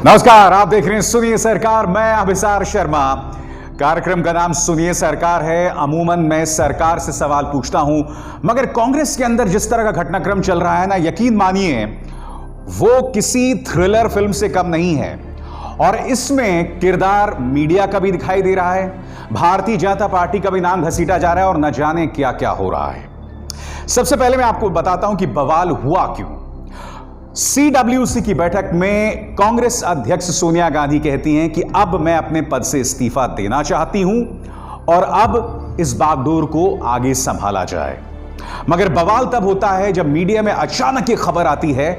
नमस्कार, आप देख रहे हैं सुनिए सरकार। मैं अभिसार शर्मा। कार्यक्रम का नाम सुनिए सरकार है। अमूमन मैं सरकार से सवाल पूछता हूं, मगर कांग्रेस के अंदर जिस तरह का घटनाक्रम चल रहा है ना, यकीन मानिए वो किसी थ्रिलर फिल्म से कम नहीं है। और इसमें किरदार मीडिया का भी दिखाई दे रहा है, भारतीय जनता पार्टी का भी नाम घसीटा जा रहा है और न जाने क्या क्या हो रहा है। सबसे पहले मैं आपको बताता हूं कि बवाल हुआ क्यों। CWC की बैठक में कांग्रेस अध्यक्ष सोनिया गांधी कहती हैं कि अब मैं अपने पद से इस्तीफा देना चाहती हूं और अब इस बागडोर को आगे संभाला जाए। मगर बवाल तब होता है जब मीडिया में अचानक ये खबर आती है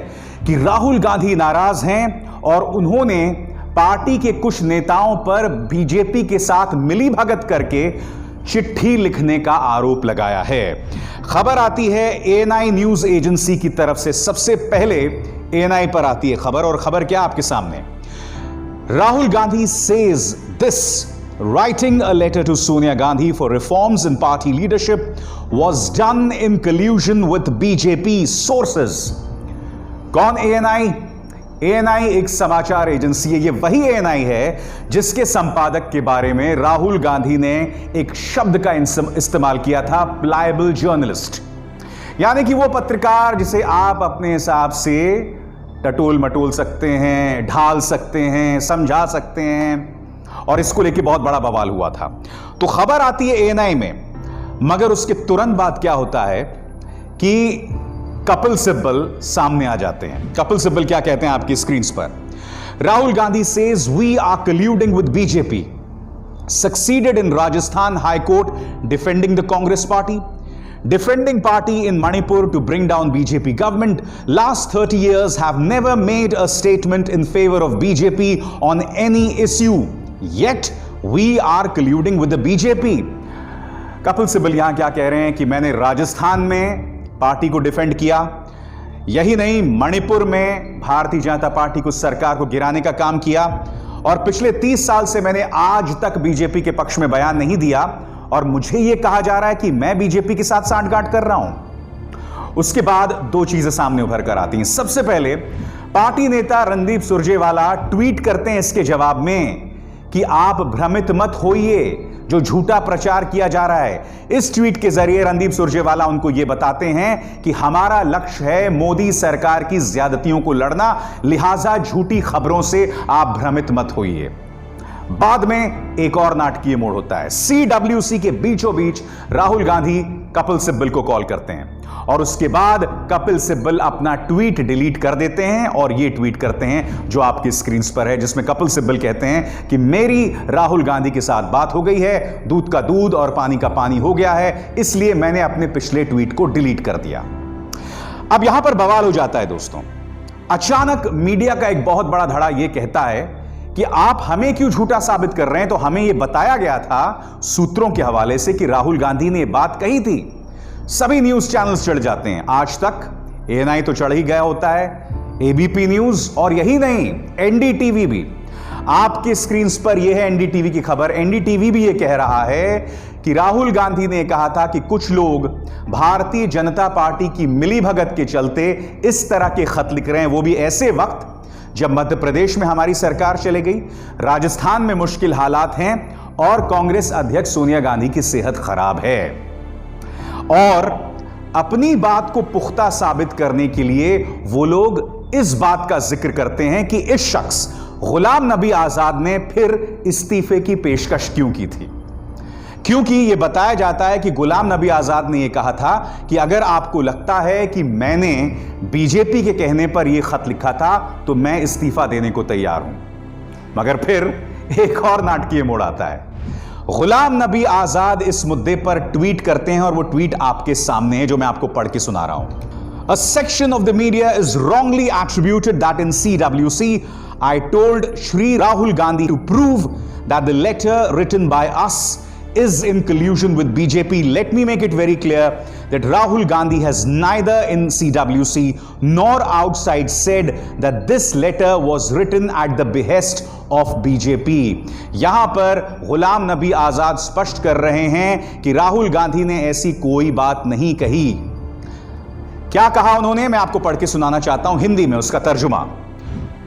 कि राहुल गांधी नाराज हैं और उन्होंने पार्टी के कुछ नेताओं पर बीजेपी के साथ मिलीभगत करके चिट्ठी लिखने का आरोप लगाया है। खबर आती है ANI न्यूज एजेंसी की तरफ से। सबसे पहले ANI पर आती है खबर, और खबर क्या आपके सामने। Rahul Gandhi says this, writing a letter to Sonia Gandhi for reforms in party leadership was done in collusion with BJP sources। कौन ANI? ANI एक समाचार एजेंसी है। ये वही ANI है जिसके संपादक के बारे में राहुल गांधी ने एक शब्द का इस्तेमाल किया था, प्लायबल जर्नलिस्ट, यानी कि वो पत्रकार जिसे आप अपने हिसाब से टटोल मटोल सकते हैं, ढाल सकते हैं, समझा सकते हैं। और इसको लेके बहुत बड़ा बवाल हुआ था। तो खबर आती है ANI में, मगर उसके तुरंत बाद क्या होता है कि कपिल सिब्बल सामने आ जाते हैं। कपिल सिब्बल क्या कहते हैं आपकी स्क्रीन पर। Rahul Gandhi says we are colluding with BJP, succeeded in Rajasthan high court defending the Congress party, defending party in Manipur to bring down BJP government. Last 30 years have never made a statement in favor of BJP on any issue. Yet we are colluding with the BJP. Kapil Sibal यहां क्या कह रहे हैं कि मैंने राजस्थान में party को defend किया, यही नहीं मणिपुर में भारतीय जनता पार्टी को, सरकार को गिराने का काम किया, और पिछले 30 साल से मैंने आज तक बीजेपी के पक्ष में बयान नहीं दिया, और मुझे यह कहा जा रहा है कि मैं बीजेपी के साथ सांठगांठ कर रहा हूं। उसके बाद दो चीजें सामने उभर कर आती हैं। सबसे पहले पार्टी नेता रणदीप सुरजेवाला ट्वीट करते हैं इसके जवाब में कि आप भ्रमित मत होइए, जो झूठा प्रचार किया जा रहा है। इस ट्वीट के जरिए रणदीप सुरजेवाला उनको यह बताते हैं कि हमारा लक्ष्य है मोदी सरकार की ज्यादतियों को लड़ना, लिहाजा झूठी खबरों से आप भ्रमित मत होइए। बाद में एक और नाटकीय मोड़ होता है। CWC के बीचों बीच राहुल गांधी कपिल सिब्बल को कॉल करते हैं, और उसके बाद कपिल सिब्बल अपना ट्वीट डिलीट कर देते हैं और ये ट्वीट करते हैं जो आपकी स्क्रीन पर है, जिसमें कपिल सिब्बल कहते हैं कि मेरी राहुल गांधी के साथ बात हो गई है, दूध का दूध और पानी का पानी हो गया है, इसलिए मैंने अपने पिछले ट्वीट को डिलीट कर दिया। अब यहां पर बवाल हो जाता है दोस्तों। अचानक मीडिया का एक बहुत बड़ा धड़ा यह कहता है कि आप हमें क्यों झूठा साबित कर रहे हैं। तो हमें यह बताया गया था सूत्रों के हवाले से कि राहुल गांधी ने बात कही थी। सभी न्यूज चैनल्स चढ़ जाते हैं, आज तक ANI तो चढ़ ही गया होता है, ABP न्यूज, और यही नहीं NDTV भी। आपके स्क्रीन पर यह है NDTV की खबर। NDTV भी यह कह रहा है कि राहुल गांधी ने कहा था कि कुछ लोग भारतीय जनता पार्टी की मिलीभगत के चलते इस तरह के खत लिख रहे हैं, वो भी ऐसे वक्त जब मध्य प्रदेश में हमारी सरकार चले गई, राजस्थान में मुश्किल हालात हैं और कांग्रेस अध्यक्ष सोनिया गांधी की सेहत खराब है। और अपनी बात को पुख्ता साबित करने के लिए वो लोग इस बात का जिक्र करते हैं कि इस शख्स गुलाम नबी आजाद ने फिर इस्तीफे की पेशकश क्यों की थी। क्योंकि यह बताया जाता है कि गुलाम नबी आजाद ने यह कहा था कि अगर आपको लगता है कि मैंने बीजेपी के कहने पर यह खत लिखा था तो मैं इस्तीफा देने को तैयार हूं। मगर फिर एक और नाटकीय मोड़ आता है। गुलाम नबी आजाद इस मुद्दे पर ट्वीट करते हैं, और वो ट्वीट आपके सामने है जो मैं आपको पढ़ के सुना रहा हूं। A section of the media is wrongly attributed that in CWC I told Shri Rahul Gandhi to prove that the letter written by us is in collusion with BJP. Let me make it very clear that Rahul Gandhi has neither in CWC nor outside said that this letter was written at the behest of BJP. यहां पर गुलाम नबी आजाद स्पष्ट कर रहे हैं कि राहुल गांधी ने ऐसी कोई बात नहीं कही। क्या कहा उन्होंने, मैं आपको पढ़ के सुनाना चाहता हूं हिंदी में उसका तर्जुमा।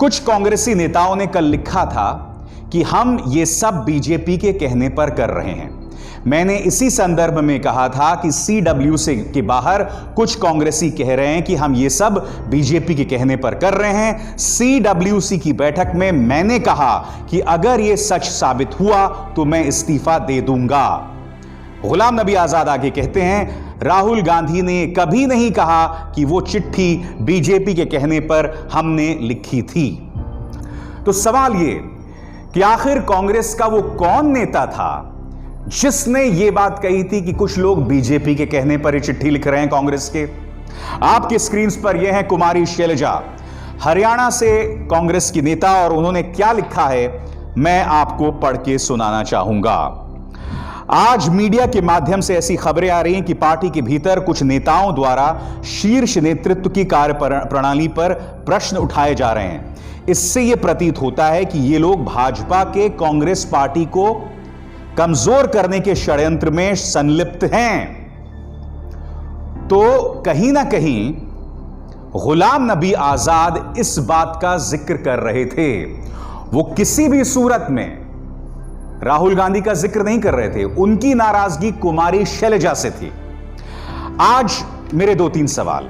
कुछ कांग्रेसी नेताओं ने कल लिखा था कि हम ये सब बीजेपी के कहने पर कर रहे हैं। मैंने इसी संदर्भ में कहा था कि सीडब्ल्यूसी के बाहर कुछ कांग्रेसी कह रहे हैं कि हम ये सब बीजेपी के कहने पर कर रहे हैं। सीडब्ल्यूसी की बैठक में मैंने कहा कि अगर ये सच साबित हुआ तो मैं इस्तीफा दे दूंगा। गुलाम नबी आजाद आगे कहते हैं, राहुल गांधी ने कभी नहीं कहा कि वो चिट्ठी बीजेपी के कहने पर हमने लिखी थी। तो सवाल ये कि आखिर कांग्रेस का वो कौन नेता था जिसने ये बात कही थी कि कुछ लोग बीजेपी के कहने पर ये चिट्ठी लिख रहे हैं कांग्रेस के। आपके स्क्रीन पर ये है कुमारी शैलजा, हरियाणा से कांग्रेस की नेता, और उन्होंने क्या लिखा है मैं आपको पढ़ के सुनाना चाहूंगा। आज मीडिया के माध्यम से ऐसी खबरें आ रही हैं कि पार्टी के भीतर कुछ नेताओं द्वारा शीर्ष नेतृत्व की कार्य प्रणाली पर प्रश्न उठाए जा रहे हैं। इससे यह प्रतीत होता है कि ये लोग भाजपा के कांग्रेस पार्टी को कमजोर करने के षड्यंत्र में संलिप्त हैं। तो कहीं ना कहीं गुलाम नबी आजाद इस बात का जिक्र कर रहे थे। वो किसी भी सूरत में राहुल गांधी का जिक्र नहीं कर रहे थे। उनकी नाराजगी कुमारी शैलजा से थी। आज मेरे 2-3 सवाल।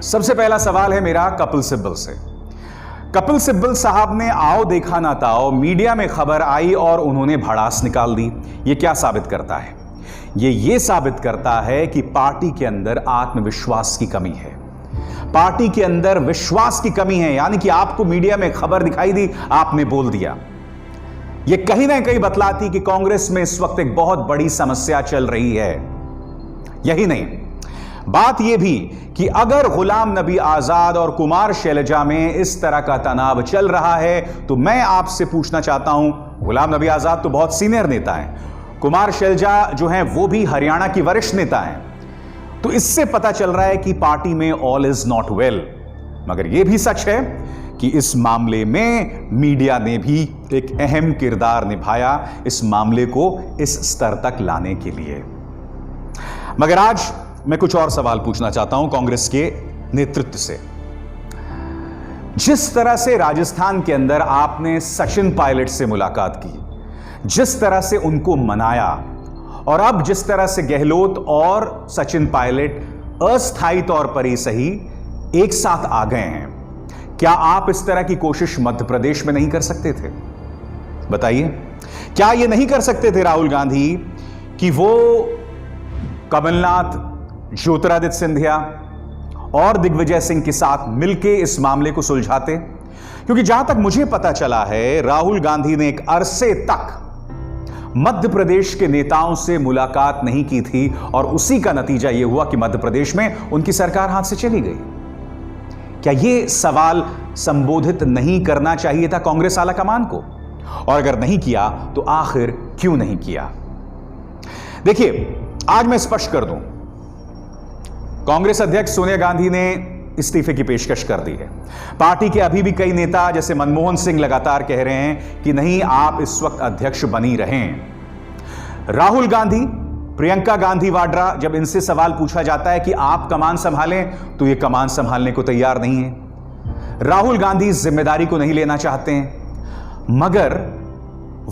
सबसे पहला सवाल है मेरा कपिल सिब्बल से। कपिल सिब्बल साहब ने आओ देखा ना ताओ, मीडिया में खबर आई और उन्होंने भड़ास निकाल दी। यह क्या साबित करता है? यह साबित करता है कि पार्टी के अंदर आत्मविश्वास की कमी है, पार्टी के अंदर विश्वास की कमी है। यानी कि आपको मीडिया में खबर दिखाई दी, आपने बोल दिया। यह कहीं ना कहीं बतलाती कि कांग्रेस में इस वक्त एक बहुत बड़ी समस्या चल रही है। यही नहीं, बात यह भी कि अगर गुलाम नबी आजाद और कुमार शैलजा में इस तरह का तनाव चल रहा है तो मैं आपसे पूछना चाहता हूं, गुलाम नबी आजाद तो बहुत सीनियर नेता हैं, कुमार शैलजा जो हैं वो भी हरियाणा की वरिष्ठ नेता हैं, तो इससे पता चल रहा है कि पार्टी में ऑल इज नॉट वेल। मगर यह भी सच है कि इस मामले में मीडिया ने भी एक अहम किरदार निभाया इस मामले को इस स्तर तक लाने के लिए। मगर आज मैं कुछ और सवाल पूछना चाहता हूं कांग्रेस के नेतृत्व से। जिस तरह से राजस्थान के अंदर आपने सचिन पायलट से मुलाकात की, जिस तरह से उनको मनाया, और अब जिस तरह से गहलोत और सचिन पायलट अस्थायी तौर पर ही सही एक साथ आ गए हैं, क्या आप इस तरह की कोशिश मध्य प्रदेश में नहीं कर सकते थे? बताइए, क्या ये नहीं कर सकते थे राहुल गांधी कि वो कमलनाथ, ज्योतिरादित्य सिंधिया और दिग्विजय सिंह के साथ मिलकर इस मामले को सुलझाते? क्योंकि जहां तक मुझे पता चला है, राहुल गांधी ने एक अरसे तक मध्य प्रदेश के नेताओं से मुलाकात नहीं की थी और उसी का नतीजा यह हुआ कि मध्य प्रदेश में उनकी सरकार हाथ से चली गई। क्या यह सवाल संबोधित नहीं करना चाहिए था कांग्रेस आलाकमान को? और अगर नहीं किया तो आखिर क्यों नहीं किया? देखिए, आज मैं स्पष्ट कर दूं, कांग्रेस अध्यक्ष सोनिया गांधी ने इस्तीफे की पेशकश कर दी है। पार्टी के अभी भी कई नेता जैसे मनमोहन सिंह लगातार कह रहे हैं कि नहीं, आप इस वक्त अध्यक्ष बनी रहें। राहुल गांधी, प्रियंका गांधी वाड्रा, जब इनसे सवाल पूछा जाता है कि आप कमान संभालें तो ये कमान संभालने को तैयार नहीं है। राहुल गांधी जिम्मेदारी को नहीं लेना चाहते हैं, मगर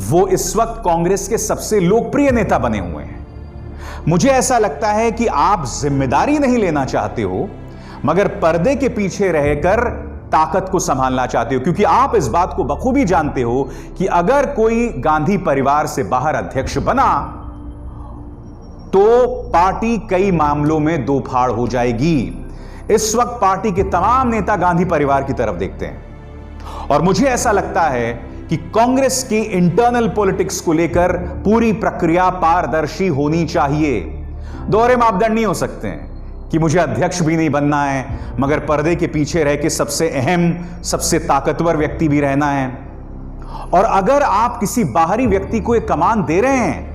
वो इस वक्त कांग्रेस के सबसे लोकप्रिय नेता बने हुए हैं। मुझे ऐसा लगता है कि आप जिम्मेदारी नहीं लेना चाहते हो, मगर पर्दे के पीछे रहकर ताकत को संभालना चाहते हो, क्योंकि आप इस बात को बखूबी जानते हो कि अगर कोई गांधी परिवार से बाहर अध्यक्ष बना तो पार्टी कई मामलों में दो फाड़ हो जाएगी। इस वक्त पार्टी के तमाम नेता गांधी परिवार की तरफ देखते हैं और मुझे ऐसा लगता है कि कांग्रेस की इंटरनल पॉलिटिक्स को लेकर पूरी प्रक्रिया पारदर्शी होनी चाहिए। दोहरे मापदंड नहीं हो सकते हैं कि मुझे अध्यक्ष भी नहीं बनना है मगर पर्दे के पीछे रह के सबसे अहम, सबसे ताकतवर व्यक्ति भी रहना है। और अगर आप किसी बाहरी व्यक्ति को एक कमान दे रहे हैं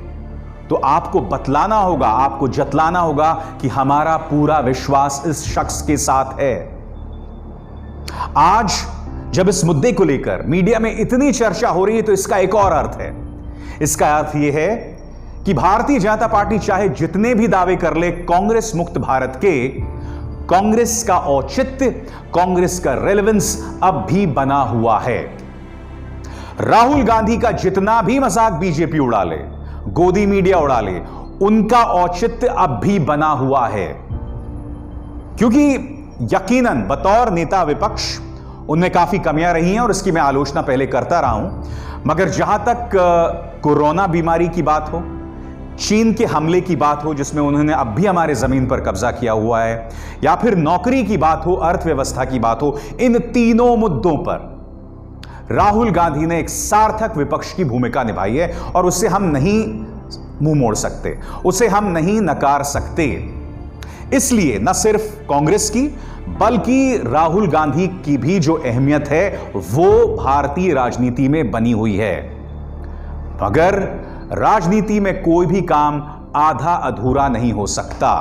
तो आपको बतलाना होगा, आपको जतलाना होगा कि हमारा पूरा विश्वास इस शख्स के साथ है। आज जब इस मुद्दे को लेकर मीडिया में इतनी चर्चा हो रही है तो इसका एक और अर्थ है। इसका अर्थ यह है कि भारतीय जनता पार्टी चाहे जितने भी दावे कर ले कांग्रेस मुक्त भारत के, कांग्रेस का औचित्य, कांग्रेस का रेलेवेंस अब भी बना हुआ है। राहुल गांधी का जितना भी मजाक बीजेपी उड़ा ले, गोदी मीडिया उड़ा ले, उनका औचित्य अब भी बना हुआ है। क्योंकि यकीनन बतौर नेता विपक्ष उनमें काफी कमियां रही हैं और इसकी मैं आलोचना पहले करता रहा हूं, मगर जहां तक कोरोना बीमारी की बात हो, चीन के हमले की बात हो जिसमें उन्होंने अब भी हमारे जमीन पर कब्जा किया हुआ है, या फिर नौकरी की बात हो, अर्थव्यवस्था की बात हो, इन तीनों मुद्दों पर राहुल गांधी ने एक सार्थक विपक्ष की भूमिका निभाई है और उससे हम नहीं मुंह मोड़ सकते, उसे हम नहीं नकार सकते। इसलिए न सिर्फ कांग्रेस की बल्कि राहुल गांधी की भी जो अहमियत है वो भारतीय राजनीति में बनी हुई है। मगर राजनीति में कोई भी काम आधा अधूरा नहीं हो सकता।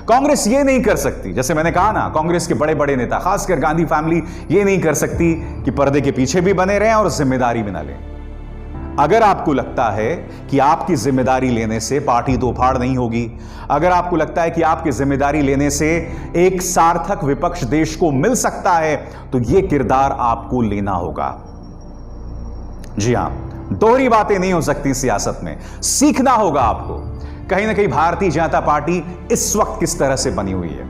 कांग्रेस ये नहीं कर सकती, जैसे मैंने कहा ना, कांग्रेस के बड़े बड़े नेता, खासकर गांधी फैमिली, ये नहीं कर सकती कि पर्दे के पीछे भी बने रहें और जिम्मेदारी भी ना लें। अगर आपको लगता है कि आपकी जिम्मेदारी लेने से पार्टी दोफाड़ नहीं होगी, अगर आपको लगता है कि आपकी जिम्मेदारी लेने से एक सार्थक विपक्ष देश को मिल सकता है, तो यह किरदार आपको लेना होगा। जी हां, दोहरी बातें नहीं हो सकती सियासत में, सीखना होगा आपको। कहीं ना कहीं भारतीय जनता पार्टी इस वक्त किस तरह से बनी हुई है।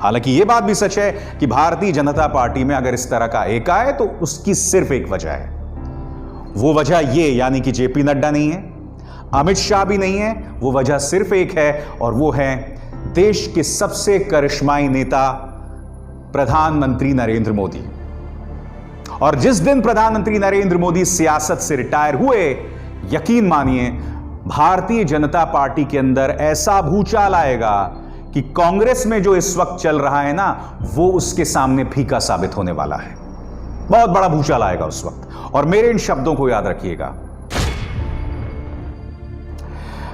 हालांकि यह बात भी सच है कि भारतीय जनता पार्टी में अगर इस तरह का एक आए तो उसकी सिर्फ एक वजह है। वो वजह ये, यानी कि जेपी नड्डा नहीं है, अमित शाह भी नहीं है, वो वजह सिर्फ एक है और वो है देश के सबसे करिश्माई नेता प्रधानमंत्री नरेंद्र मोदी। और जिस दिन प्रधानमंत्री नरेंद्र मोदी सियासत से रिटायर हुए, यकीन मानिए भारतीय जनता पार्टी के अंदर ऐसा भूचाल आएगा कि कांग्रेस में जो इस वक्त चल रहा है ना, वो उसके सामने फीका साबित होने वाला है। बहुत बड़ा भूचाल आएगा उस वक्त, और मेरे इन शब्दों को याद रखिएगा।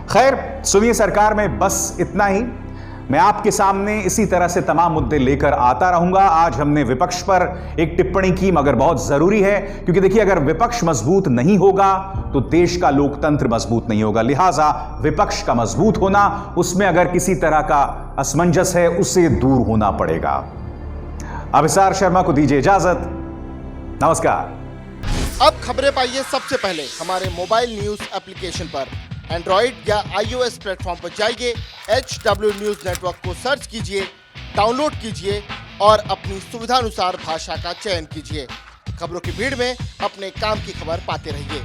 खैर, सुनिए सरकार में बस इतना ही। मैं आपके सामने इसी तरह से तमाम मुद्दे लेकर आता रहूंगा। आज हमने विपक्ष पर एक टिप्पणी की, मगर बहुत जरूरी है, क्योंकि देखिए अगर विपक्ष मजबूत नहीं होगा तो देश का लोकतंत्र मजबूत नहीं होगा। लिहाजा विपक्ष का मजबूत होना, उसमें अगर किसी तरह का असमंजस है, उसे दूर होना पड़ेगा। अभिसार शर्मा को दीजिए इजाजत। नमस्कार। अब खबरें पाइए सबसे पहले हमारे मोबाइल न्यूज एप्लीकेशन पर। एंड्रॉइड या iOS प्लेटफॉर्म पर जाइए, HW न्यूज नेटवर्क को सर्च कीजिए, डाउनलोड कीजिए और अपनी सुविधानुसार भाषा का चयन कीजिए। खबरों की भीड़ में अपने काम की खबर पाते रहिए।